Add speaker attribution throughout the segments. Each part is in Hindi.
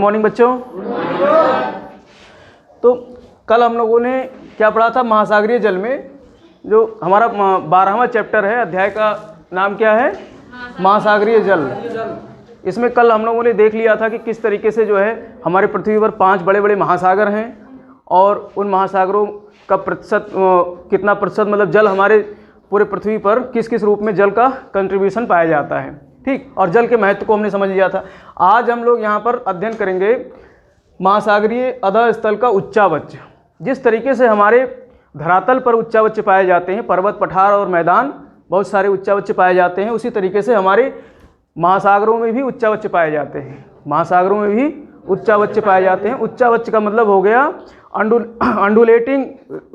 Speaker 1: मॉर्निंग बच्चों। तो कल हम लोगों ने क्या पढ़ा था, महासागरीय जल में जो हमारा 12वां चैप्टर है, अध्याय का नाम क्या है, महासागरीय जल। इसमें कल हम लोगों ने देख लिया था कि किस तरीके से जो है हमारे पृथ्वी पर 5 बड़े बड़े महासागर हैं और उन महासागरों का प्रतिशत कितना प्रतिशत मतलब जल हमारे पूरे पृथ्वी पर किस किस रूप में जल का कंट्रीब्यूशन पाया जाता है, ठीक। और जल के महत्व को हमने समझ लिया था। आज हम लोग यहाँ पर अध्ययन करेंगे महासागरीय अधः स्थल का उच्चावच। जिस तरीके से हमारे धरातल पर उच्चावच पाए जाते हैं, पर्वत, पठार और मैदान बहुत सारे उच्चावच पाए जाते हैं, उसी तरीके से हमारे महासागरों में भी उच्चावच पाए जाते हैं। महासागरों में भी उच्चावच पाए जाते हैं। उच्चावच का मतलब हो गया अंडुलेटिंग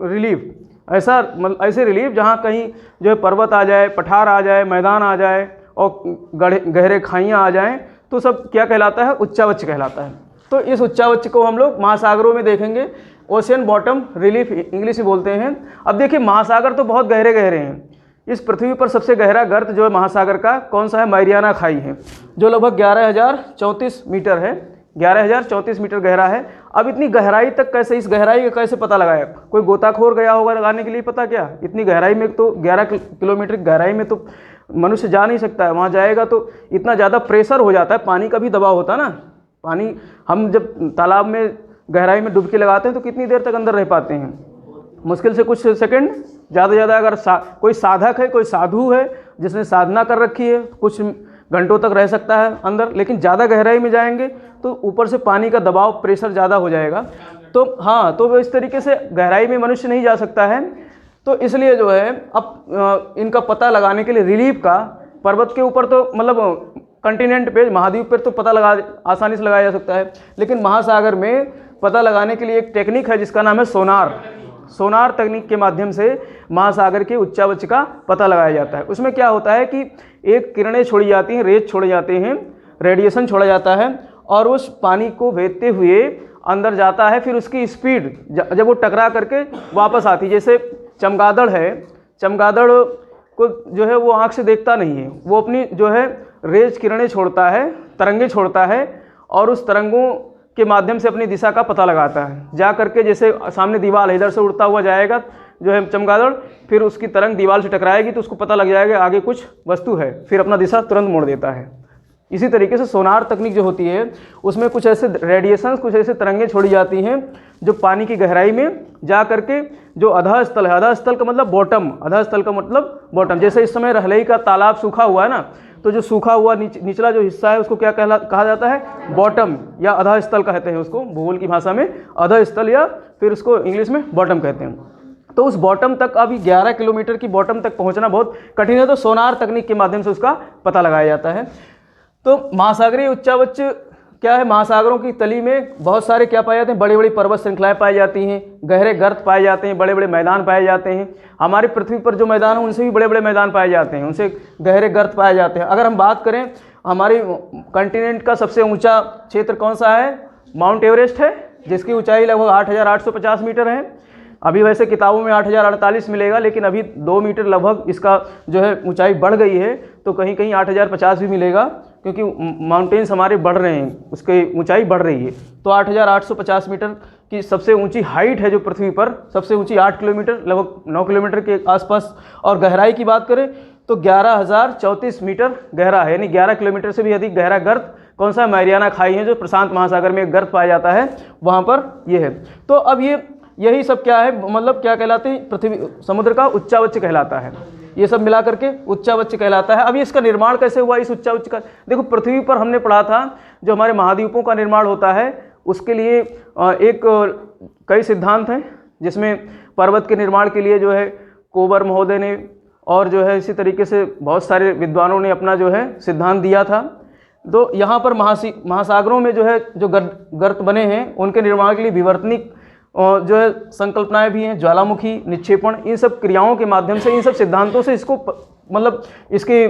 Speaker 1: रिलीफ, ऐसे रिलीफ जहाँ कहीं जो है पर्वत आ जाए, पठार आ जाए, मैदान आ जाए और गहरे खाइयाँ आ जाएं, तो सब क्या कहलाता है, उच्चावच कहलाता है। तो इस उच्चावच को हम लोग महासागरों में देखेंगे, ओशियन बॉटम रिलीफ इंग्लिश में बोलते हैं। अब देखिए महासागर तो बहुत गहरे गहरे हैं। इस पृथ्वी पर सबसे गहरा गर्त जो है महासागर का कौन सा है, मैरियाना खाई है, जो लगभग 11,034 मीटर है, 11,034 मीटर गहरा है। अब इतनी गहराई तक कैसे, इस गहराई का कैसे पता लगाया, कोई गोताखोर गया होगा लगाने के लिए, पता क्या इतनी गहराई में, तो 11 किलोमीटर गहराई में तो मनुष्य जा नहीं सकता है। वहाँ जाएगा तो इतना ज़्यादा प्रेशर हो जाता है, पानी का भी दबाव होता है ना। पानी हम जब तालाब में गहराई में डुबकी लगाते हैं तो कितनी देर तक अंदर रह पाते हैं, मुश्किल से कुछ सेकंड, ज़्यादा ज़्यादा अगर कोई साधक है, कोई साधु है जिसने साधना कर रखी है, कुछ घंटों तक रह सकता है अंदर। लेकिन ज़्यादा गहराई में जाएंगे तो ऊपर से पानी का दबाव, प्रेशर ज़्यादा हो जाएगा। तो हाँ, तो इस तरीके से गहराई में मनुष्य नहीं जा सकता है। तो इसलिए जो है अब इनका पता लगाने के लिए रिलीफ का, पर्वत के ऊपर तो मतलब कंटिनेंट पे, महाद्वीप पर तो पता आसानी से लगाया जा सकता है, लेकिन महासागर में पता लगाने के लिए एक टेक्निक है जिसका नाम है सोनार तकनीक के माध्यम से महासागर के उच्चावच का पता लगाया जाता है। उसमें क्या होता है कि एक किरणें छोड़ी जाती हैं, रेज छोड़े जाते हैं, रेडिएशन छोड़ा जाता है और उस पानी को भेदते हुए अंदर जाता है। फिर उसकी स्पीड जब वो टकरा करके वापस आती है, जैसे चमगादड़ है, चमगादड़ को जो है वो आँख से देखता नहीं है, वो अपनी जो है रेज किरणें छोड़ता है, तरंगे छोड़ता है और उस तरंगों के माध्यम से अपनी दिशा का पता लगाता है। जा करके जैसे सामने दीवार है, इधर से उड़ता हुआ जाएगा जो है चमगादड़, फिर उसकी तरंग दीवार से टकराएगी तो उसको पता लग जाएगा आगे कुछ वस्तु है, फिर अपना दिशा तुरंत मोड़ देता है। इसी तरीके से सोनार तकनीक जो होती है उसमें कुछ ऐसे रेडिएशंस, कुछ ऐसे तरंगें छोड़ी जाती हैं जो पानी की गहराई में जा करके जो अधः स्थल है, अधः स्थल का मतलब बॉटम, अधः स्थल का मतलब बॉटम। जैसे इस समय रहलई का तालाब सूखा हुआ है ना, तो जो सूखा हुआ निचला जो हिस्सा है उसको क्या कहा जाता है, बॉटम या अधः स्थल कहते हैं उसको, भूगोल की भाषा में अधः स्थल या फिर उसको इंग्लिश में बॉटम कहते हैं। तो उस बॉटम तक अभी 11 किलोमीटर की बॉटम तक पहुंचना बहुत कठिन है, तो सोनार तकनीक के माध्यम से उसका पता लगाया जाता है। तो महासागरीय उच्चावच क्या है, महासागरों की तली में बहुत सारे क्या पाए जाते हैं, बड़ी बड़ी पर्वत श्रृंखलाएं पाई जाती हैं, गहरे गर्त पाए जाते हैं, बड़े बड़े मैदान पाए जाते हैं। हमारी पृथ्वी पर जो मैदान है उनसे भी बड़े बड़े मैदान पाए जाते हैं, उनसे गहरे गर्त पाए जाते हैं। अगर हम बात करें हमारी कंटिनेंट का सबसे ऊंचा क्षेत्र कौन सा है, माउंट एवरेस्ट है, जिसकी ऊंचाई लगभग 8,850 मीटर है। अभी वैसे किताबों में 8,048 मिलेगा, लेकिन अभी 2 मीटर लगभग इसका जो है ऊंचाई बढ़ गई है, तो कहीं कहीं 8,050 भी मिलेगा, क्योंकि माउंटेन्स हमारे बढ़ रहे हैं, उसकी ऊंचाई बढ़ रही है। तो 8,850 मीटर की सबसे ऊंची हाइट है जो पृथ्वी पर, सबसे ऊंची 8 किलोमीटर, लगभग 9 किलोमीटर के आसपास। और गहराई की बात करें तो 11,034 मीटर गहरा है, यानी 11 किलोमीटर से भी अधिक गहरा गर्त कौन सा, मैरियाना खाई है, जो प्रशांत महासागर में एक गर्त पाया जाता है, वहाँ पर ये है। तो अब यही सब क्या है, मतलब क्या कहलाते हैं, पृथ्वी समुद्र का उच्चावच कहलाता है। ये सब मिला करके उच्चावच कहलाता है। अभी इसका निर्माण कैसे हुआ, इस उच्चावच का देखो, पृथ्वी पर हमने पढ़ा था जो हमारे महाद्वीपों का निर्माण होता है उसके लिए कई सिद्धांत हैं, जिसमें पर्वत के निर्माण के लिए जो है कोबर महोदय ने और जो है इसी तरीके से बहुत सारे विद्वानों ने अपना जो है सिद्धांत दिया था। तो यहाँ पर महासागरों में जो है जो गर्त बने हैं उनके निर्माण के लिए विवर्तनिक और जो है संकल्पनाएं भी हैं, ज्वालामुखी निक्षेपण, इन सब क्रियाओं के माध्यम से, इन सब सिद्धांतों से इसको मतलब इसके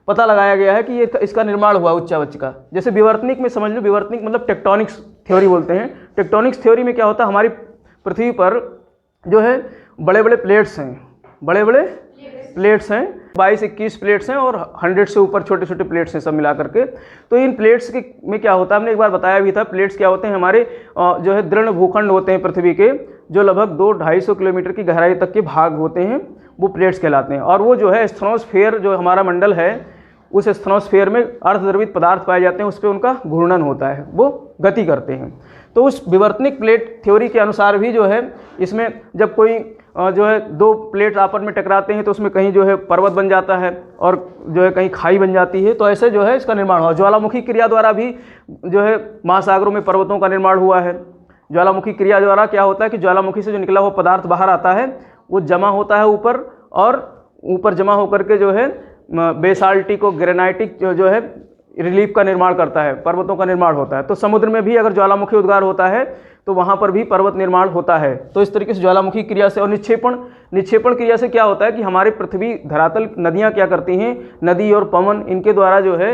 Speaker 1: पता लगाया गया है कि ये इसका निर्माण हुआ उच्चावच का। जैसे विवर्तनिक में समझ लो, विवर्तनिक मतलब टेक्टोनिक्स थ्योरी बोलते हैं। टेक्टोनिक्स थ्योरी में क्या होता है, हमारी पृथ्वी पर जो है बड़े बड़े प्लेट्स हैं, बड़े बड़े प्लेट्स हैं, 22-21 प्लेट्स हैं और 100 से ऊपर छोटे छोटे प्लेट्स हैं सब मिला करके। तो इन प्लेट्स के में क्या होता है, हमने एक बार बताया भी था, प्लेट्स क्या होते हैं, हमारे जो है दृढ़ भूखंड होते हैं पृथ्वी के, जो लगभग 200-250 किलोमीटर की गहराई तक के भाग होते हैं, वो प्लेट्स कहलाते हैं। और वो जो है स्ट्रेटोस्फेयर, जो हमारा मंडल है, उस स्ट्रेटोस्फेयर में अर्धद्रवित पदार्थ पाए जाते हैं, उस पर उनका घूर्णन होता है, वो गति करते हैं। तो उस विवर्तनिक प्लेट थ्योरी के अनुसार भी जो है इसमें जब कोई जो है दो प्लेट आपस में टकराते हैं तो उसमें कहीं जो है पर्वत बन जाता है और जो है कहीं खाई बन जाती है। तो ऐसे जो है इसका निर्माण हुआ। ज्वालामुखी क्रिया द्वारा भी जो है महासागरों में पर्वतों का निर्माण हुआ है। ज्वालामुखी क्रिया द्वारा क्या होता है कि ज्वालामुखी से जो निकला हुआ पदार्थ बाहर आता है, वो जमा होता है ऊपर, और ऊपर जमा होकर के जो है बेसाल्टिक और ग्रेनाइटिक जो है रिलीफ का निर्माण करता है, पर्वतों का निर्माण होता है। तो समुद्र में भी अगर ज्वालामुखी उद्गार होता है तो वहाँ पर भी पर्वत निर्माण होता है। तो इस तरीके से ज्वालामुखी क्रिया से, और निक्षेपण क्रिया से क्या होता है कि हमारे पृथ्वी धरातल नदियाँ क्या करती हैं, नदी और पवन, इनके द्वारा जो है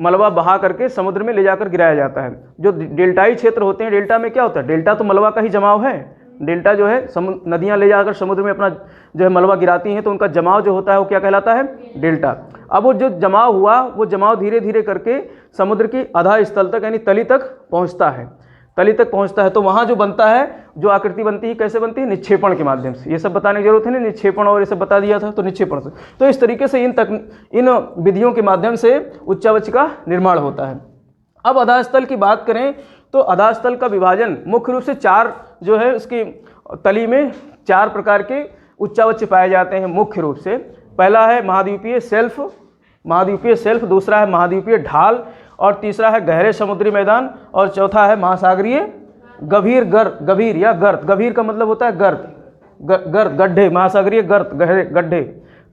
Speaker 1: मलबा बहा करके समुद्र में ले जाकर गिराया जाता है। जो डेल्टाई क्षेत्र होते हैं, डेल्टा में क्या होता है, डेल्टा तो मलबा का ही जमाव है। डेल्टा जो है नदियाँ ले जाकर समुद्र में अपना जो है मलबा गिराती हैं, तो उनका जमाव जो होता है वो क्या कहलाता है, डेल्टा। अब वो जो जमाव हुआ, वो जमाव धीरे धीरे करके समुद्र की आधा स्थल तक यानी तली तक पहुंचता है, तली तक पहुंचता है। तो वहाँ जो बनता है, जो आकृति बनती है, कैसे बनती है, निक्षेपण के माध्यम से। ये सब बताने की जरूरत है ना, निक्षेपण और ये सब बता दिया था, तो निक्षेपण से। तो इस तरीके से इन विधियों के माध्यम से उच्चावच का निर्माण होता है। अब अधास्थल की बात करें तो अधास्थल का विभाजन मुख्य रूप से चार जो है, उसकी तली में 4 प्रकार के उच्चावच पाए जाते हैं मुख्य रूप से। पहला है महाद्वीपीय सेल्फ, दूसरा है महाद्वीपीय ढाल, और तीसरा है गहरे समुद्री मैदान, और चौथा है महासागरीय गभीर गभीर या गर्त। गभीर का मतलब होता है गर्त, गड्ढे, महासागरीय गर्त, गहरे गड्ढे।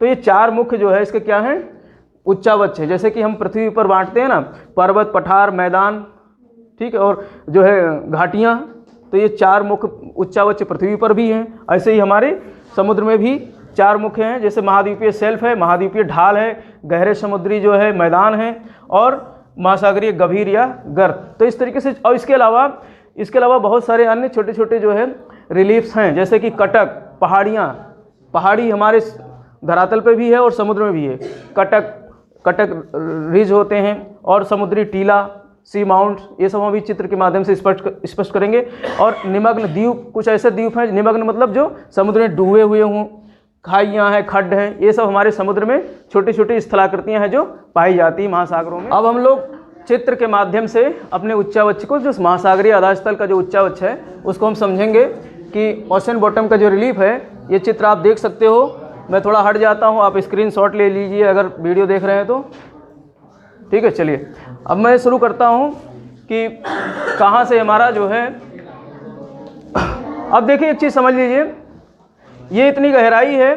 Speaker 1: तो ये 4 मुख्य जो है इसके क्या हैं, उच्चावच है। जैसे कि हम पृथ्वी पर बांटते हैं ना, पर्वत, पठार, मैदान, ठीक है, और जो है घाटियाँ, तो ये 4 मुख्य उच्चावच पृथ्वी पर भी हैं। ऐसे ही हमारे समुद्र में भी 4 मुख्य हैं, जैसे महाद्वीपीय सेल्फ है, महाद्वीपीय ढाल है, गहरे समुद्री जो है मैदान है, और महासागरीय गभीर या गर्त। तो इस तरीके से, और इसके अलावा बहुत सारे अन्य छोटे छोटे जो है रिलीफ्स हैं, जैसे कि कटक, पहाड़ी हमारे धरातल पे भी है और समुद्र में भी है। कटक रिज होते हैं, और समुद्री टीला, सी माउंट, ये सब हम भी चित्र के माध्यम से स्पष्ट करेंगे। और निमग्न द्वीप, कुछ ऐसे द्वीप हैं, निमग्न मतलब जो समुद्र में डूबे हुए हों, खाइयाँ हैं, खड्ड हैं, ये सब हमारे समुद्र में छोटी छोटी स्थलाकृतियाँ हैं जो पाई जाती हैं महासागरों में। अब हम लोग चित्र के माध्यम से अपने उच्चावच को, जो महासागरीय आधास्थल का जो उच्चावच है, उसको हम समझेंगे कि ओशन बॉटम का जो रिलीफ है, ये चित्र आप देख सकते हो। मैं थोड़ा हट जाता हूँ, आप स्क्रीनशॉट ले लीजिए अगर वीडियो देख रहे हैं तो, ठीक है। चलिए अब मैं शुरू करता हूँ कि कहाँ से हमारा जो है। अब देखिए एक चीज़ समझ लीजिए, ये इतनी गहराई है।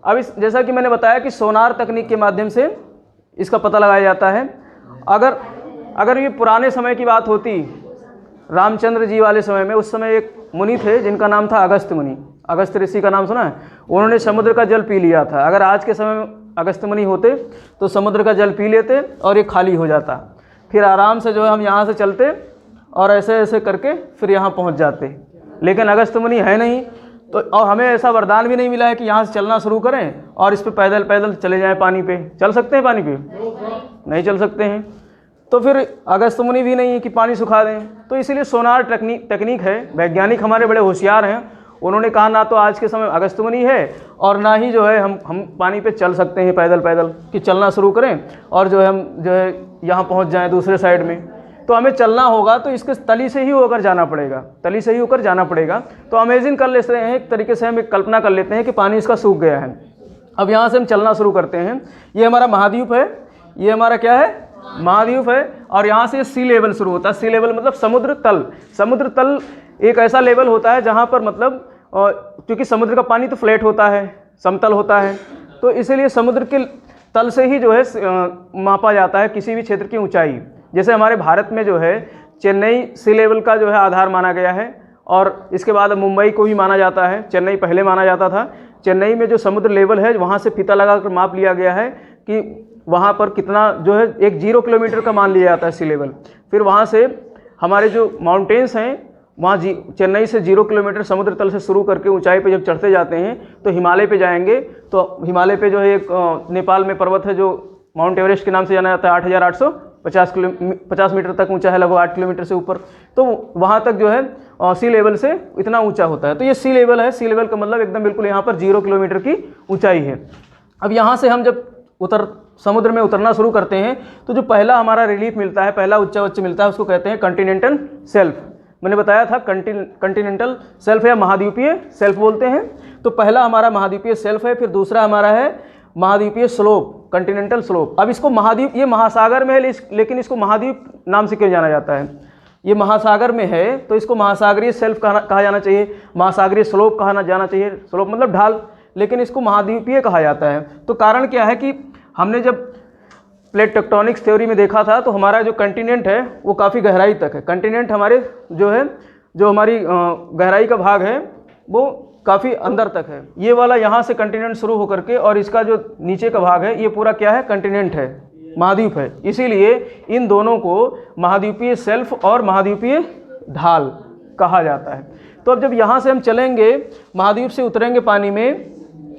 Speaker 1: अब जैसा कि मैंने बताया कि सोनार तकनीक के माध्यम से इसका पता लगाया जाता है। अगर ये पुराने समय की बात होती, रामचंद्र जी वाले समय में, उस समय एक मुनि थे जिनका नाम था अगस्त मुनि। अगस्त ऋषि का नाम सुना है? उन्होंने समुद्र का जल पी लिया था। अगर आज के समय में अगस्त मुनि होते तो समुद्र का जल पी लेते और ये खाली हो जाता। फिर आराम से जो है हम यहाँ से चलते और ऐसे ऐसे करके फिर यहाँ पहुँच जाते। लेकिन अगस्त मुनि है नहीं, तो और हमें ऐसा वरदान भी नहीं मिला है कि यहाँ से चलना शुरू करें और इस पर पैदल पैदल चले जाएं पानी पे। चल सकते हैं पानी पे? नहीं चल सकते हैं। तो फिर अगस्त मुनि भी नहीं है कि पानी सुखा दें। तो इसीलिए सोनार तकनीक है। वैज्ञानिक हमारे बड़े होशियार हैं, उन्होंने कहा ना तो आज के समय अगस्त मुनि है और ना ही जो है हम पानी पे चल सकते हैं पैदल पैदल कि चलना शुरू करें और जो है हम जो है यहाँ पहुँच जाएँ दूसरे साइड में। तो हमें चलना होगा तो इसके तली से ही होकर जाना पड़ेगा, तली से ही होकर जाना पड़ेगा। तो इमेजिन कर लेते हैं, एक तरीके से हम एक कल्पना कर लेते हैं कि पानी इसका सूख गया है। अब यहाँ से हम चलना शुरू करते हैं। ये हमारा महाद्वीप है, ये हमारा क्या है? महाद्वीप है। और यहाँ से सी लेवल शुरू होता है। सी लेवल मतलब समुद्र तल। समुद्र तल एक ऐसा लेवल होता है जहाँ पर मतलब क्योंकि समुद्र का पानी तो फ्लैट होता है, समतल होता है, तो इसीलिए समुद्र के तल से ही जो है मापा जाता है किसी भी क्षेत्र की ऊंचाई। जैसे हमारे भारत में जो है चेन्नई सी लेवल का जो है आधार माना गया है, और इसके बाद मुंबई को भी माना जाता है। चेन्नई पहले माना जाता था। चेन्नई में जो समुद्र लेवल है वहाँ से फीता लगाकर माप लिया गया है कि वहाँ पर कितना जो है 10 किलोमीटर का मान लिया जाता है सी लेवल। फिर वहाँ से हमारे जो माउंटेन्स हैं वहाँ चेन्नई से 0 किलोमीटर समुद्र तल से शुरू करके ऊंचाई पे जब चढ़ते जाते हैं तो हिमालय पे जाएंगे। तो हिमालय पे जो है एक नेपाल में पर्वत है जो माउंट एवरेस्ट के नाम से जाना जाता है, 8,850 मीटर तक ऊंचा है, लगभग 8 किलोमीटर से ऊपर। तो वहाँ तक जो है सी लेवल से इतना ऊंचा होता है। तो ये सी लेवल है, सी लेवल का मतलब एकदम बिल्कुल यहाँ पर 0 किलोमीटर की ऊंचाई है। अब यहाँ से हम जब समुद्र में उतरना शुरू करते हैं तो जो पहला हमारा रिलीफ मिलता है, पहला उच्च मिलता है, उसको कहते हैं कॉन्टिनेंटल शेल्फ। मैंने बताया था कॉन्टिनेंटल शेल्फ या महाद्वीपीय शेल्फ बोलते हैं। तो पहला हमारा महाद्वीपीय शेल्फ है, फिर दूसरा हमारा है महाद्वीपीय स्लोप, कॉन्टिनेंटल स्लोप। अब इसको महाद्वीप, ये महासागर में है लेकिन इसको महाद्वीप नाम से क्यों जाना जाता है? ये महासागर में है तो इसको महासागरीय शेल्फ कहा जाना चाहिए, महासागरीय स्लोप कहा जाना चाहिए। स्लोप मतलब ढाल, लेकिन इसको महाद्वीपीय कहा जाता है। तो कारण क्या है कि हमने जब प्लेट टेक्टोनिक्स थ्योरी में देखा था तो हमारा जो कंटिनेंट है वो काफ़ी गहराई तक है। कंटिनेंट हमारे जो हमारी गहराई का भाग है वो काफ़ी अंदर तक है। ये वाला यहाँ से कंटिनेंट शुरू होकर के और इसका जो नीचे का भाग है ये पूरा क्या है? कंटिनेंट है, महाद्वीप है। इसीलिए इन दोनों को महाद्वीपीय शेल्फ और महाद्वीपीय ढाल कहा जाता है। तो अब जब यहाँ से हम चलेंगे, महाद्वीप से उतरेंगे पानी में,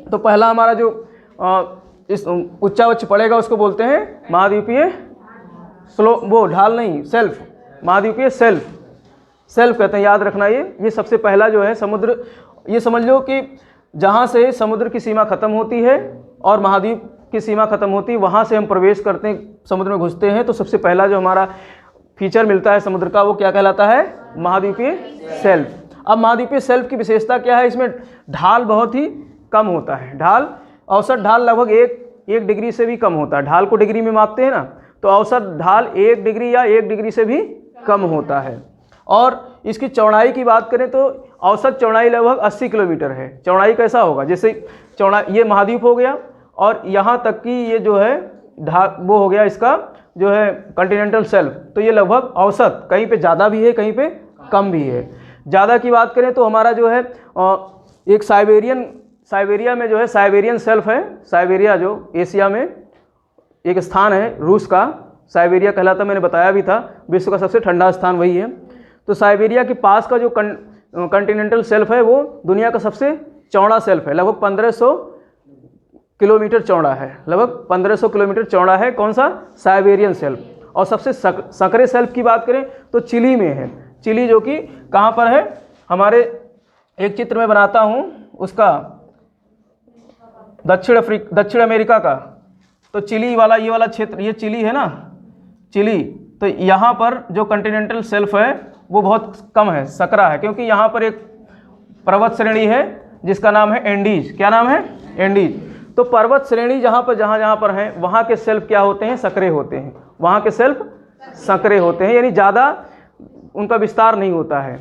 Speaker 1: तो पहला हमारा जो इस उच्च पड़ेगा उसको बोलते हैं महाद्वीपीय स्लो, वो ढाल नहीं, शेल्फ, महाद्वीपीय शेल्फ कहते हैं। याद रखना ये सबसे पहला जो है समुद्र, ये समझ लो कि जहाँ से समुद्र की सीमा ख़त्म होती है और महाद्वीप की सीमा ख़त्म होती है, वहाँ से हम प्रवेश करते हैं, समुद्र में घुसते हैं, तो सबसे पहला जो हमारा फीचर मिलता है समुद्र का वो क्या कहलाता है? महाद्वीपीय शेल्फ। अब महाद्वीपीय शेल्फ की विशेषता क्या है? इसमें ढाल बहुत ही कम होता है। ढाल, औसत ढाल लगभग एक डिग्री से भी कम होता है। ढाल को डिग्री में मापते हैं ना, तो औसत ढाल 1 डिग्री या 1 डिग्री से भी कम होता है। और इसकी चौड़ाई की बात करें तो औसत चौड़ाई लगभग 80 किलोमीटर है। चौड़ाई कैसा होगा? जैसे चौड़ाई, ये महाद्वीप हो गया और यहाँ तक की ये जो है वो हो गया इसका जो है कॉन्टिनेंटल शेल्फ। तो ये लगभग औसत, कहीं पे ज़्यादा भी है कहीं पे कम भी है। ज़्यादा की बात करें तो हमारा जो है एक साइबेरिया में जो है साइबेरियन शेल्फ है। साइबेरिया जो एशिया में एक स्थान है रूस का, साइबेरिया कहलाता, मैंने बताया भी था, विश्व का सबसे ठंडा स्थान वही है। तो साइबेरिया के पास का जो कॉन्टिनेंटल शेल्फ है वो दुनिया का सबसे चौड़ा शेल्फ है, लगभग 1500 किलोमीटर चौड़ा है, लगभग 1500 किलोमीटर चौड़ा है। कौन सा? Siberian shelf. और सबसे संकरे शेल्फ की बात करें तो चिली में है। चिली जो कि कहाँ पर है? हमारे एक चित्र में बनाता हूँ उसका, दक्षिण अमेरिका का। तो चिली वाला ये वाला क्षेत्र, ये चिली है ना, चिली। तो यहाँ पर जो कॉन्टिनेंटल शेल्फ है वो बहुत कम है, सकरा है, क्योंकि यहाँ पर एक पर्वत श्रेणी है जिसका नाम है एंडीज। क्या नाम है? एंडीज। तो पर्वत श्रेणी जहाँ पर हैं वहाँ के शेल्फ क्या होते हैं? सकरे होते हैं। वहाँ के शेल्फ सकरे होते हैं, यानी ज़्यादा उनका विस्तार नहीं होता है।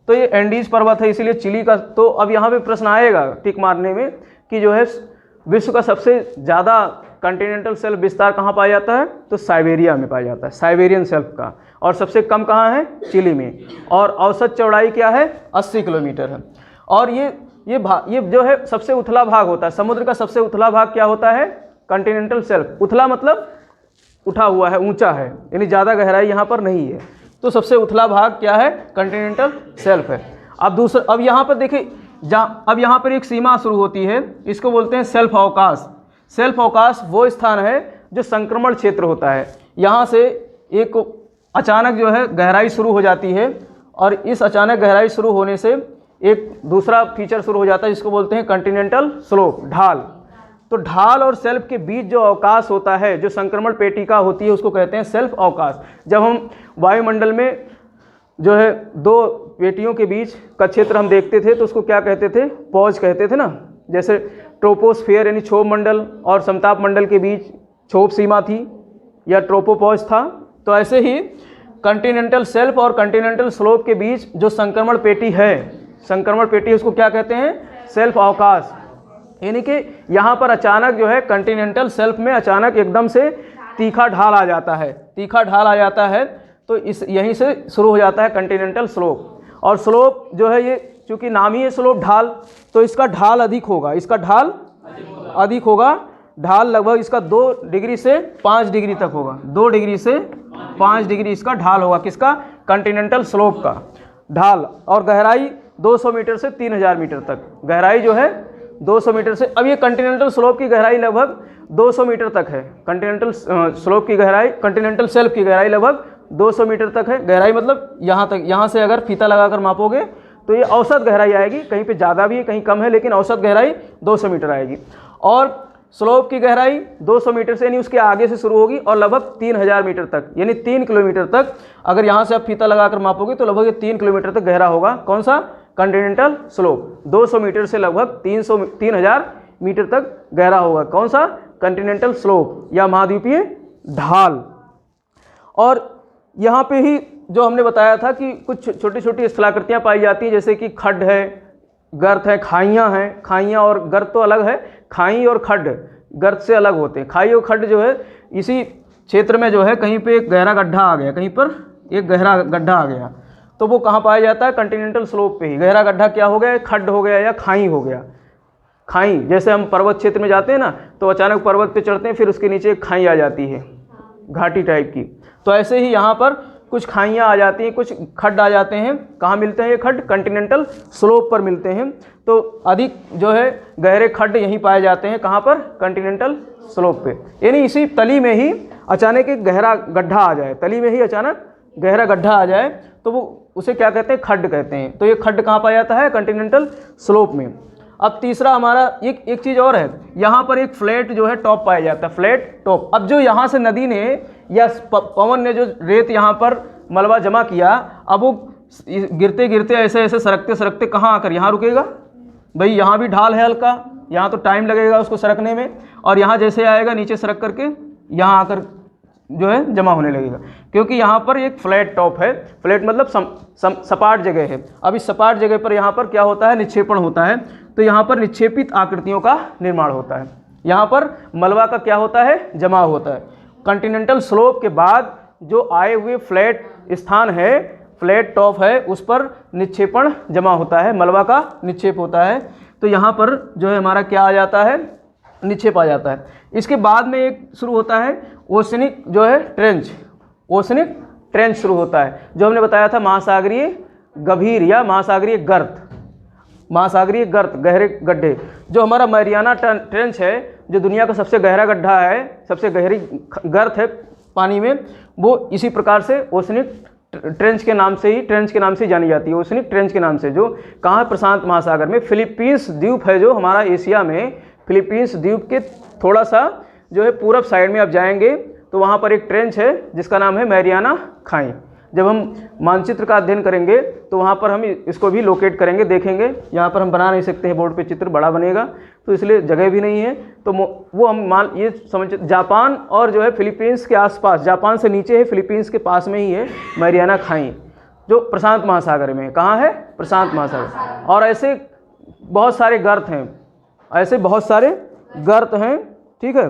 Speaker 1: तो ये एंडीज पर्वत है, इसीलिए चिली का। तो अब यहाँ पे प्रश्न आएगा टिक मारने में कि जो है विश्व का सबसे ज़्यादा कॉन्टिनेंटल शेल्फ विस्तार कहाँ पाया जाता है? तो साइबेरिया में पाया जाता है, साइबेरियन शेल्फ का। और सबसे कम कहाँ है? चिली में। और औसत चौड़ाई क्या है? 80 किलोमीटर है। और ये जो है सबसे उथला भाग होता है समुद्र का। सबसे उथला भाग क्या होता है? Continental shelf. उथला मतलब उठा हुआ है, ऊंचा है, यानी ज़्यादा गहराई यहाँ पर नहीं है। तो सबसे उथला भाग क्या है? कॉन्टिनेंटल शेल्फ है। अब यहाँ पर देखिए, अब यहाँ पर एक सीमा शुरू होती है, इसको बोलते हैं शेल्फ अवकाश। शेल्फ अवकाश वो स्थान है जो संक्रमण क्षेत्र होता है। यहाँ से एक अचानक जो है गहराई शुरू हो जाती है और इस अचानक गहराई शुरू होने से एक दूसरा फीचर शुरू हो जाता है जिसको बोलते हैं कॉन्टिनेंटल स्लोप, ढाल। तो ढाल और शेल्फ के बीच जो अवकाश होता है, जो संक्रमण पेटिका होती है, उसको कहते हैं शेल्फ अवकाश। जब हम वायुमंडल में जो है दो पेटियों के बीच का क्षेत्र हम देखते थे तो उसको क्या कहते थे? पॉज कहते थे ना। जैसे ट्रोपोस्फियर यानी क्षोभ मंडल और समताप मंडल के बीच क्षोभ सीमा थी या ट्रोपोपॉज था, तो ऐसे ही कॉन्टिनेंटल शेल्फ और कॉन्टिनेंटल स्लोप के बीच जो संक्रमण पेटी है, संक्रमण पेटी उसको क्या कहते हैं? शेल्फ अवकाश। यानी कि यहाँ पर अचानक जो है कॉन्टिनेंटल शेल्फ में अचानक एकदम से तीखा ढाल आ जाता है, तीखा ढाल आ जाता है। तो यहीं से शुरू हो जाता है कॉन्टिनेंटल स्लोप। और स्लोप जो है ये चूँकि नाम ही है स्लोप, ढाल, तो इसका ढाल अधिक होगा, इसका ढाल अधिक होगा। ढाल लगभग इसका 2 डिग्री से 5 डिग्री तक होगा, 2 डिग्री से 5 डिग्री इसका ढाल होगा। किसका? कॉन्टिनेंटल स्लोप का। ढाल, और गहराई 200 मीटर से 3000 मीटर तक, गहराई जो है 200 मीटर से। अब ये कॉन्टिनेंटल स्लोप की गहराई लगभग 200 मीटर तक है। कॉन्टिनेंटल स्लोप की गहराई, कॉन्टिनेंटल शेल्फ की गहराई लगभग 200 मीटर तक है। गहराई मतलब यहाँ तक, यहाँ से अगर फीता लगाकर मापोगे तो ये औसत गहराई आएगी, कहीं पे ज़्यादा भी है कहीं कम है, लेकिन औसत गहराई 200 मीटर आएगी। और स्लोप की गहराई 200 मीटर से यानी उसके आगे से शुरू होगी और लगभग 3000 मीटर तक यानी 3 किलोमीटर तक, अगर यहाँ से आप फीता लगाकर मापोगे तो लगभग 3 किलोमीटर तक गहरा होगा। कौन सा? Continental slope. 200 मीटर से लगभग 3000 मीटर तक गहरा होगा। कौन सा? कॉन्टिनेंटल स्लोप या महाद्वीपीय ढाल। और यहाँ पे ही जो हमने बताया था कि कुछ छोटी छोटी स्थलाकृतियाँ पाई जाती हैं, जैसे कि खड्ड है, गर्त है, खाइयाँ हैं। खाइयाँ और गर्त तो अलग है, खाई और खड्ड गर्त से अलग होते हैं। खाई और खड्ड जो है इसी क्षेत्र में जो है कहीं पे एक गहरा गड्ढा आ गया, कहीं पर एक गहरा गड्ढा आ गया, तो वो कहाँ पाया जाता है? कॉन्टिनेंटल स्लोप पे ही। गहरा गड्ढा क्या हो गया? खड्ड हो गया या खाई हो गया। खाई, जैसे हम पर्वत क्षेत्र में जाते हैं ना, तो अचानक पर्वत पे चढ़ते हैं, फिर उसके नीचे एक खाई आ जाती है घाटी टाइप की, तो ऐसे ही यहाँ पर कुछ खाइयाँ आ जाती हैं, कुछ खड्ड आ जाते हैं। कहाँ मिलते हैं ये खड्ड? कॉन्टिनेंटल स्लोप पर मिलते हैं। तो अधिक जो है गहरे खड्ड यहीं पाए जाते हैं। कहाँ पर? कॉन्टिनेंटल स्लोप पे। यानी इसी तली में ही अचानक एक गहरा गड्ढा आ जाए, तली में ही अचानक गहरा गड्ढा आ जाए तो वो उसे क्या कहते हैं? खड्ड कहते हैं। तो ये खड्ड कहाँ पाया जाता है? कॉन्टिनेंटल स्लोप में। अब तीसरा हमारा एक चीज़ और है, यहाँ पर एक फ्लैट जो है टॉप पाया जाता है, फ्लैट टॉप। अब जो यहाँ से नदी ने या पवन ने जो रेत यहाँ पर मलबा जमा किया, अब वो गिरते गिरते ऐसे ऐसे सरकते सरकते कहाँ आकर यहाँ रुकेगा? भाई यहाँ भी ढाल है हल्का, यहाँ तो टाइम लगेगा उसको सरकने में, और यहाँ जैसे आएगा नीचे सरक करके यहाँ आकर जो है जमा होने लगेगा, क्योंकि यहाँ पर एक फ्लैट टॉप है। फ्लैट मतलब सपाट जगह है। अब इस सपाट जगह पर यहाँ पर क्या होता है? निक्षेपण होता है। तो यहाँ पर निक्षेपित आकृतियों का निर्माण होता है। यहाँ पर मलबा का क्या होता है? जमाव होता है। कॉन्टिनेंटल स्लोप के बाद जो आए हुए फ्लैट स्थान है, फ्लैट टॉप है, उस पर निक्षेपण जमा होता है, मलबा का निक्षेप होता है। तो यहाँ पर जो है हमारा क्या आ जाता है? निक्षेप आ जाता है। इसके बाद में एक शुरू होता है ओशनिक जो है ट्रेंच, ओशनिक ट्रेंच शुरू होता है, जो हमने बताया था महासागरीय गभीर या महासागरीय गर्त, महासागरीय गर्त, गहरे गड्ढे। जो हमारा मैरियाना ट्रेंच है, जो दुनिया का सबसे गहरा गड्ढा है, सबसे गहरी गर्त है पानी में, वो इसी प्रकार से ओशनिक ट्रेंच के नाम से ही जानी जाती है। ओशनिक ट्रेंच के नाम से, जो कहाँ है? प्रशांत महासागर में। फिलीपींस द्वीप है जो हमारा एशिया में, फिलीपींस द्वीप के थोड़ा सा जो है पूरब साइड में आप जाएंगे तो वहाँ पर एक ट्रेंच है जिसका नाम है मैरियाना खाई। जब हम मानचित्र का अध्ययन करेंगे तो वहाँ पर हम इसको भी लोकेट करेंगे, देखेंगे। यहाँ पर हम बना नहीं सकते हैं बोर्ड पे, चित्र बड़ा बनेगा तो इसलिए जगह भी नहीं है, तो वो हम ये समझ, जापान और जो है फिलीपींस के आसपास, जापान से नीचे है, फिलीपींस के पास में ही है मैरियाना खाई, जो प्रशांत महासागर में है। कहाँ है? प्रशांत महासागर। और ऐसे बहुत सारे गर्त हैं, ऐसे बहुत सारे गर्त हैं, ठीक है।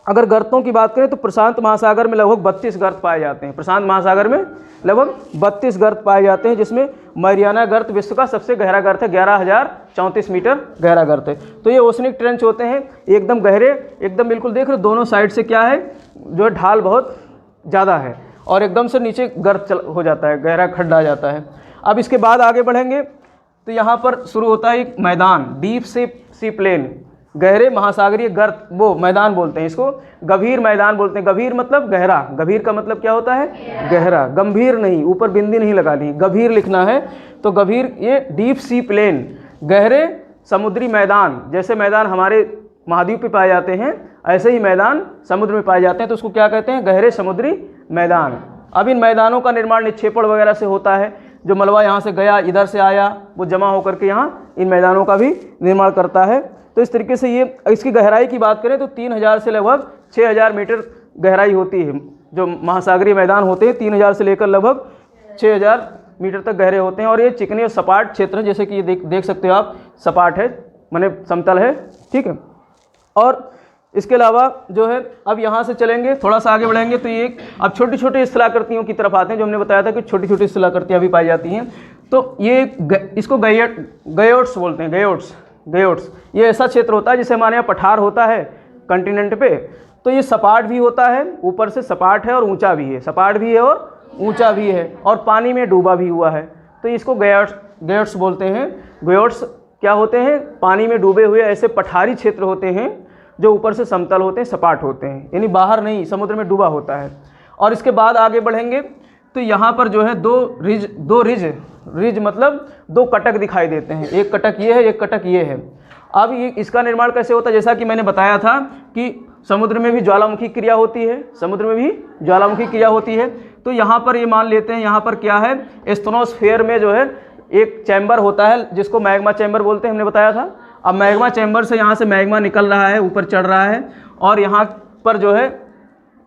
Speaker 1: अगर गर्तों की बात करें तो प्रशांत महासागर में लगभग 32 गर्त पाए जाते हैं। प्रशांत महासागर में लगभग 32 गर्त पाए जाते हैं, जिसमें मैरियाना गर्त विश्व का सबसे गहरा गर्त है, 11,034 मीटर गहरा गर्त है। तो ये ओशनिक ट्रेंच होते हैं, एकदम गहरे, एकदम बिल्कुल देख रहे हो दोनों साइड से क्या है, जो है ढाल बहुत ज़्यादा है और एकदम से नीचे गर्त हो जाता है, गहरा खड्डा आ जाता है। अब इसके बाद आगे बढ़ेंगे तो यहाँ पर शुरू होता है एक मैदान, डीप सी प्लेन, गहरे महासागरीय गर्त, वो मैदान बोलते हैं इसको, गंभीर मैदान बोलते हैं। गंभीर मतलब गहरा, गंभीर का मतलब क्या होता है? गहरा, गंभीर नहीं, ऊपर बिंदी नहीं लगानी, गंभीर लिखना है। तो गंभीर, ये डीप सी प्लेन, गहरे समुद्री मैदान, जैसे मैदान हमारे महाद्वीप पे पाए जाते हैं ऐसे ही मैदान समुद्र में पाए जाते हैं, तो उसको क्या कहते हैं? गहरे समुद्री मैदान। अब इन मैदानों का निर्माण निक्षेपण वगैरह से होता है, जो मलबा यहाँ से गया, इधर से आया, वो जमा होकर के यहाँ इन मैदानों का भी निर्माण करता है। तो इस तरीके से ये, इसकी गहराई की बात करें तो 3000 से लगभग 6000 मीटर गहराई होती है। जो महासागरीय मैदान होते हैं 3000 से लेकर लगभग 6000 मीटर तक गहरे होते हैं। और ये चिकने और सपाट क्षेत्र है, जैसे कि ये देख सकते हो आप, सपाट है, माने समतल है, ठीक है। और इसके अलावा जो है, अब यहाँ से चलेंगे थोड़ा सा आगे बढ़ेंगे तो ये अब छोटी छोटी स्थलाकृतियों की तरफ आते हैं, जो हमने बताया था कि छोटी छोटी स्थलाकृतियाँ भी पाई जाती हैं। तो ये इसको गयोट्स बोलते हैं, गयोट्स। ये ऐसा क्षेत्र होता है जिसे हमारे यहाँ पठार होता है कॉन्टिनेंट पे, तो ये सपाट भी होता है, ऊपर से सपाट है और ऊंचा भी है, सपाट भी है और ऊंचा भी है, और पानी में डूबा भी हुआ है। तो इसको ग्योट्स बोलते हैं। ग्योट्स क्या होते हैं? पानी में डूबे हुए ऐसे पठारी क्षेत्र होते हैं जो ऊपर से समतल होते हैं, सपाट होते हैं, यानी बाहर नहीं, समुद्र में डूबा होता है। और इसके बाद आगे बढ़ेंगे तो यहाँ पर जो है दो रिज मतलब दो कटक दिखाई देते हैं। एक कटक ये है, एक कटक ये है। अब ये इसका निर्माण कैसे होता है? जैसा कि मैंने बताया था कि समुद्र में भी ज्वालामुखी क्रिया होती है, समुद्र में भी ज्वालामुखी क्रिया होती है। तो यहाँ पर ये मान लेते हैं, यहाँ पर क्या है, एस्टेनोस्फेयर में जो है एक चैम्बर होता है जिसको मैग्मा चैम्बर बोलते हैं, हमने बताया था। अब मैग्मा चैम्बर से यहाँ से मैग्मा निकल रहा है, ऊपर चढ़ रहा है और यहाँ पर जो है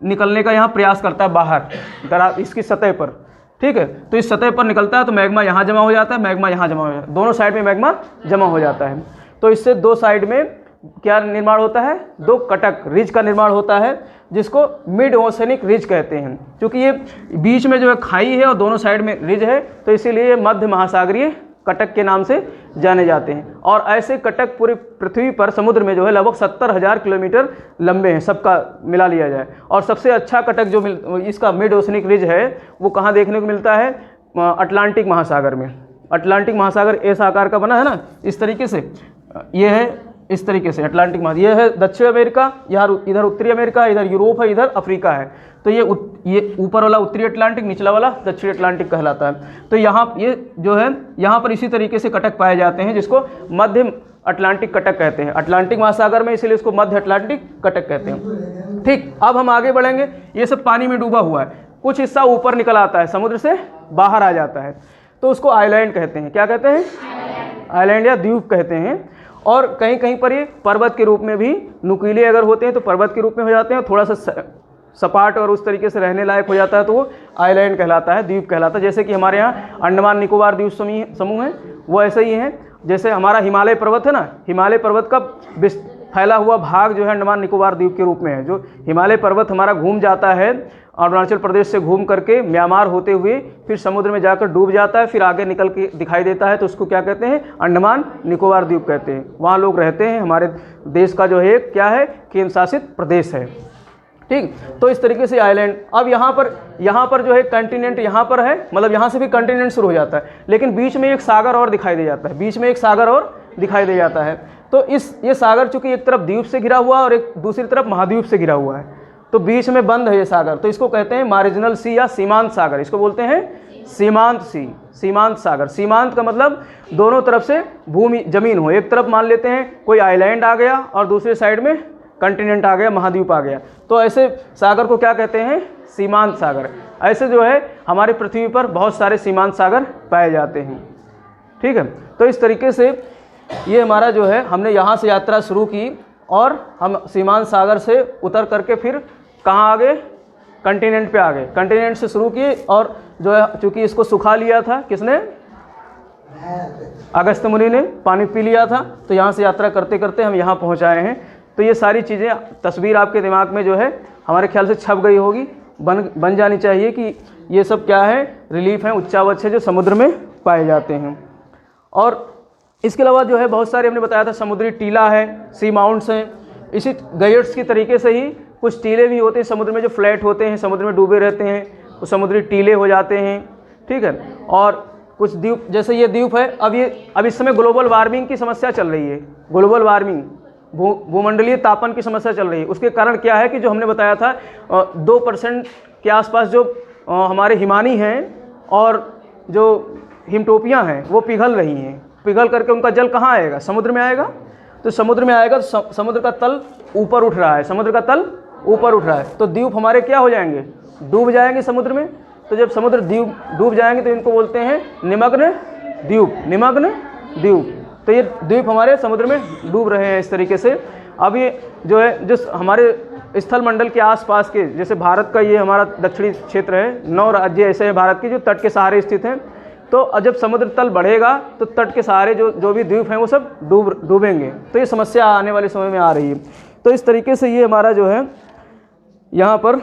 Speaker 1: निकलने का यहाँ प्रयास करता है बाहर इसकी सतह पर, ठीक है। तो इस सतह पर निकलता है तो मैग्मा यहाँ जमा हो जाता है, मैग्मा यहाँ जमा हो जाता है, दोनों साइड में मैग्मा जमा हो जाता है। तो इससे दो साइड में क्या निर्माण होता है? दो कटक रिज का निर्माण होता है जिसको मिड ओशनिक रिज कहते हैं। क्योंकि ये बीच में जो है खाई है और दोनों साइड में रिज है, तो इसीलिए ये मध्य महासागरीय कटक के नाम से जाने जाते हैं। और ऐसे कटक पूरी पृथ्वी पर समुद्र में जो है लगभग 70,000 किलोमीटर लंबे हैं, सबका मिला लिया जाए। और सबसे अच्छा कटक जो इसका मिड ओशनिक रिज है वो कहाँ देखने को मिलता है? अटलांटिक महासागर में। अटलांटिक महासागर एस आकार का बना है ना, इस तरीके से, ये है इस तरीके से अटलांटिक महासागर। ये है दक्षिण अमेरिका, यहाँ इधर उत्तरी अमेरिका, इधर यूरोप है, इधर अफ्रीका है। तो ये ऊपर वाला उत्तरी अटलांटिक, निचला वाला दक्षिणी अटलांटिक कहलाता है। तो यहाँ ये जो है यहाँ पर इसी तरीके से कटक पाए जाते हैं जिसको मध्य अटलांटिक कटक कहते हैं। अटलांटिक महासागर में इसलिए इसको मध्य अटलांटिक कटक कहते हैं। ठीक, अब हम आगे बढ़ेंगे। ये सब पानी में डूबा हुआ है, कुछ हिस्सा ऊपर निकल आता है, समुद्र से बाहर आ जाता है, तो उसको आइलैंड कहते हैं। क्या कहते हैं? आइलैंड या द्वीप कहते हैं। और कहीं कहीं पर ये पर्वत के रूप में भी, नुकीले अगर होते हैं तो पर्वत के रूप में हो जाते हैं, थोड़ा सा सपाट और उस तरीके से रहने लायक हो जाता है तो वो आइलैंड कहलाता है, द्वीप कहलाता है। जैसे कि हमारे यहाँ अंडमान निकोबार द्वीप समूह है, वो ऐसे ही है। जैसे हमारा हिमालय पर्वत है ना, हिमालय पर्वत का फैला हुआ भाग जो है अंडमान निकोबार द्वीप के रूप में है। जो हिमालय पर्वत हमारा घूम जाता है अरुणाचल प्रदेश से घूम करके म्यांमार होते हुए फिर समुद्र में जाकर डूब जाता है, फिर आगे निकल के दिखाई देता है, तो उसको क्या कहते हैं? अंडमान निकोबार द्वीप कहते हैं। वहाँ लोग रहते हैं। हमारे देश का जो है क्या है? केंद्र शासित प्रदेश है। ठीक, तो इस तरीके से आइलैंड। अब यहाँ पर जो है कंटिनेंट यहाँ पर है, मतलब यहाँ से भी कंटिनेंट शुरू हो जाता है, लेकिन बीच में एक सागर और दिखाई दे जाता है, बीच में एक सागर और दिखाई दे जाता है। तो ये सागर चूंकि एक तरफ द्वीप से घिरा हुआ है और एक दूसरी तरफ महाद्वीप से घिरा हुआ है, तो बीच में बंद है ये सागर, तो इसको कहते हैं मार्जिनल सी या सीमांत सागर। इसको बोलते हैं सीमांत सी, सीमांत सागर। सीमांत का मतलब दोनों तरफ से भूमि जमीन हो। एक तरफ मान लेते हैं कोई आइलैंड आ गया और दूसरे साइड में कंटिनेंट आ गया, महाद्वीप आ गया, तो ऐसे सागर को क्या कहते हैं? सीमांत सागर। ऐसे जो है हमारी पृथ्वी पर बहुत सारे सीमांत सागर पाए जाते हैं। ठीक है, तो इस तरीके से ये हमारा जो है, हमने यहाँ से यात्रा शुरू की और हम सीमांत सागर से उतर करके फिर कहाँ आ गए? कंटिनेंट पे आ गए। कंटिनेंट से शुरू किए और जो है चूँकि इसको सुखा लिया था किसने? अगस्त्य मुनि ने पानी पी लिया था, तो यहाँ से यात्रा करते करते हम यहाँ पहुँच आए हैं। तो ये सारी चीज़ें, तस्वीर आपके दिमाग में जो है हमारे ख्याल से छप गई होगी, बन जानी चाहिए कि ये सब क्या है? रिलीफ हैं, उच्चावच है जो समुद्र में पाए जाते हैं। और इसके अलावा जो है बहुत सारे हमने बताया था, समुद्री टीला है, सी माउंट्स हैं। इसी गैट्स की तरीके से ही कुछ टीले भी होते हैं समुद्र में जो फ्लैट होते हैं, समुद्र में डूबे रहते हैं, वो समुद्री टीले हो जाते हैं। ठीक है, और कुछ द्वीप, जैसे ये द्वीप है। अब इस समय ग्लोबल वार्मिंग की समस्या चल रही है। ग्लोबल वार्मिंग, भूमंडलीय तापन की समस्या चल रही है। उसके कारण क्या है कि जो हमने बताया था 2% के आसपास जो हमारे हिमानी हैं और जो हिमटोपियाँ हैं वो पिघल रही हैं। पिघल करके उनका जल कहाँ आएगा? समुद्र में आएगा। तो समुद्र में आएगा तो समुद्र का तल ऊपर उठ रहा है, समुद्र का तल ऊपर उठ रहा है, तो द्वीप हमारे क्या हो जाएंगे? डूब जाएंगे समुद्र में। तो जब समुद्र डूब जाएंगे तो इनको बोलते हैं निमग्न द्वीप, निमग्न द्वीप। तो ये द्वीप हमारे समुद्र में डूब रहे हैं इस तरीके से। अब ये जो है, जिस हमारे स्थल मंडल के आसपास के, जैसे भारत का ये हमारा दक्षिणी क्षेत्र है, 9 राज्य ऐसे हैं भारत के जो तट के सहारे स्थित हैं। तो जब समुद्र तल बढ़ेगा तो तट के सहारे जो भी द्वीप हैं वो सब डूबेंगे। तो ये समस्या आने वाले समय में आ रही है। तो इस तरीके से ये हमारा जो है यहाँ पर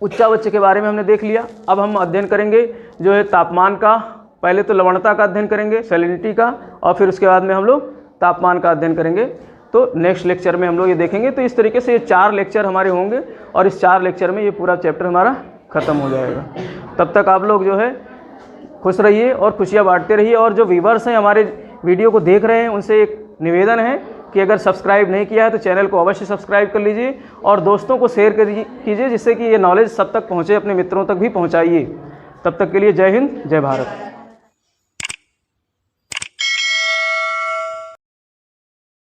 Speaker 1: उच्चावच के बारे में हमने देख लिया। अब हम अध्ययन करेंगे जो है तापमान का। पहले तो लवणता का अध्ययन करेंगे, सैलिनिटी का, और फिर उसके बाद में हम लोग तापमान का अध्ययन करेंगे। तो नेक्स्ट लेक्चर में हम लोग ये देखेंगे। तो इस तरीके से ये 4 लेक्चर हमारे होंगे और इस 4 लेक्चर में ये पूरा चैप्टर हमारा ख़त्म हो जाएगा। तब तक आप लोग जो है खुश रहिए और खुशियाँ बांटते रहिए। और जो व्यूवर्स हैं हमारे वीडियो को देख रहे हैं उनसे एक निवेदन है कि अगर सब्सक्राइब नहीं किया है तो चैनल को अवश्य सब्सक्राइब कर लीजिए और दोस्तों को शेयर कीजिए, जिससे कि ये नॉलेज सब तक पहुँचे, अपने मित्रों तक भी पहुँचाइए। तब तक के लिए जय हिंद, जय भारत।